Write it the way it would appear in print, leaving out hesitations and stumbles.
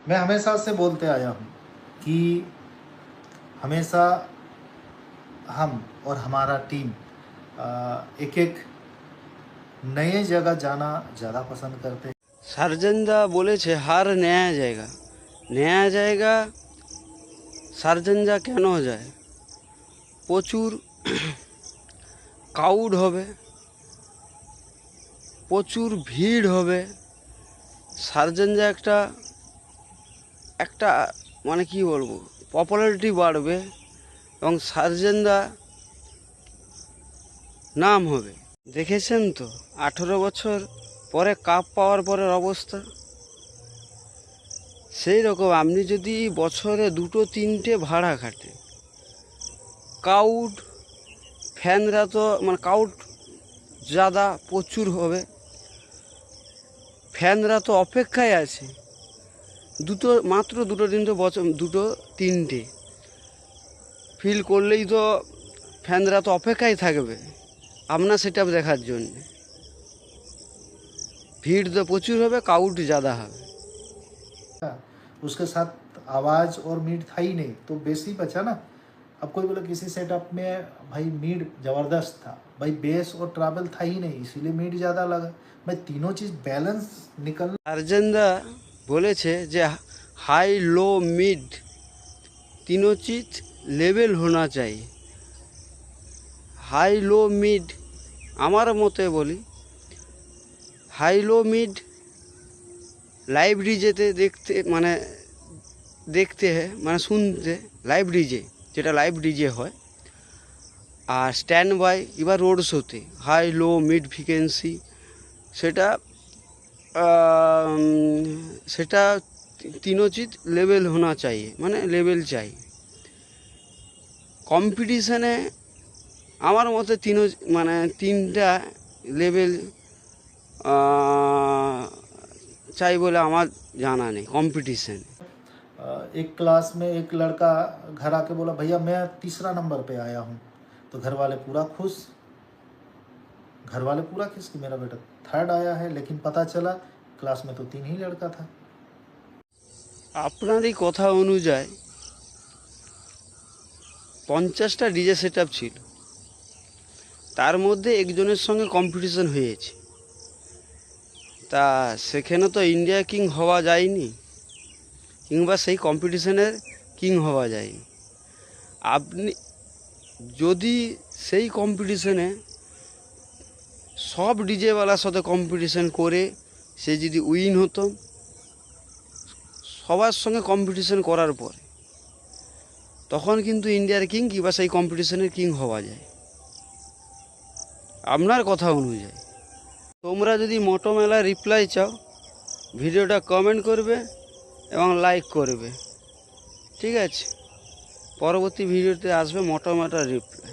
मैं हमेशा से बोलते आया हूँ कि हमेशा हम और हमारा टीम एक एक नए जगह जाना ज़्यादा पसंद करते हैं। সার্জেনরা বলেছে হার নেওয়া জায়গা নেওয়া জায়গা সার্জেনরা কেন যায়? প্রচুর ক্রাউড হবে, প্রচুর ভিড় হবে। সার্জেনরা একটা একটা মানে কি বলবো, পপুলারিটি বাড়বে এবং সার্জেনরা নাম হবে। দেখেছেন তো 18 বছর পরে কাপ পাওয়ার পরের অবস্থা। সেই রকম আপনি যদি বছরে 2-3টে ভাড়া খাটে, ক্রাউড, ফ্যানরা তো মানে ক্রাউড জাদা প্রচুর হবে, ফ্যানরা তো অপেক্ষায় আছে। মাত্র দুটো তিনটে বছর, 2-3টে ফিল করলেই তো ফ্যানরা তো অপেক্ষায় থাকবে আপনার সেটআপ দেখার জন্য। ভিড় তো প্রচুর হবে, ক্রাউড জাদা হবে। उसके साथ आवाज़ और मीड था ही नहीं तो बेस ही बचा ना। अब कोई बोला किसी सेटअप में भाई मीड ज़बरदस्त था, भाई बेस और ट्रैवल था ही नहीं इसीलिए मीड ज़्यादा लगा। भाई तीनों चीज़ बैलेंस निकलना। সার্জেনরা বলেছে যে हाई लो मिड तीनों चीज़ लेवल होना चाहिए। हाई लो मिड আমার মতে বলি, হাই লো মিড লাইভ ডিজেতে দেখতে মানে শুনতে, লাইভ ডিজে যেটা লাইভ ডিজে হয়, আর স্ট্যান্ড বাই এবার রোড শোতে হাই লো মিড ফ্রিকোয়েন্সি সেটা সেটা तीनों चीज़ लेवल होना चाहिए, মানে লেভেল চাই। কম্পিটিশানে আমার মতে তিনটা লেভেল চাই বলে আমার জানা নেই কম্পিটিশান। एक क्लास में एक लड़का घर आके बोला भैया मैं तीसरा नंबर पे आया हूँ, तो घर वाले पूरा खुश कि मेरा बेटा थर्ड आया है, लेकिन पता चला क्लास में तो 3 ही लड़का था। আপনারই কথা অনুযায়ী 50টা ডিজে সেটআপ ছিল, তার মধ্যে একজনের সঙ্গে কম্পিটিশন হয়েছে, তা সেখানে তো ইন্ডিয়া কিং হওয়া যায়নি, কিংবা সেই কম্পিটিশনের কিং হওয়া যায়নি। আপনি যদি সেই কম্পিটিশনে সব ডিজেওয়ালার সাথে কম্পিটিশন করে সে যদি উইন হতো, সবার সঙ্গে কম্পিটিশন করার পরে, তখন কিন্তু ইন্ডিয়ার কিং কিংবা সেই কম্পিটিশনের কিং হওয়া যায় আপনার কথা অনুযায়ী। তোমরা যদি মোটো মেলা রিপ্লাই চাও, ভিডিওটা কমেন্ট করবে এবং লাইক করবে, ঠিক আছে? পরবর্তী ভিডিওতে আসবে মোটো মেলার রিপ্লাই।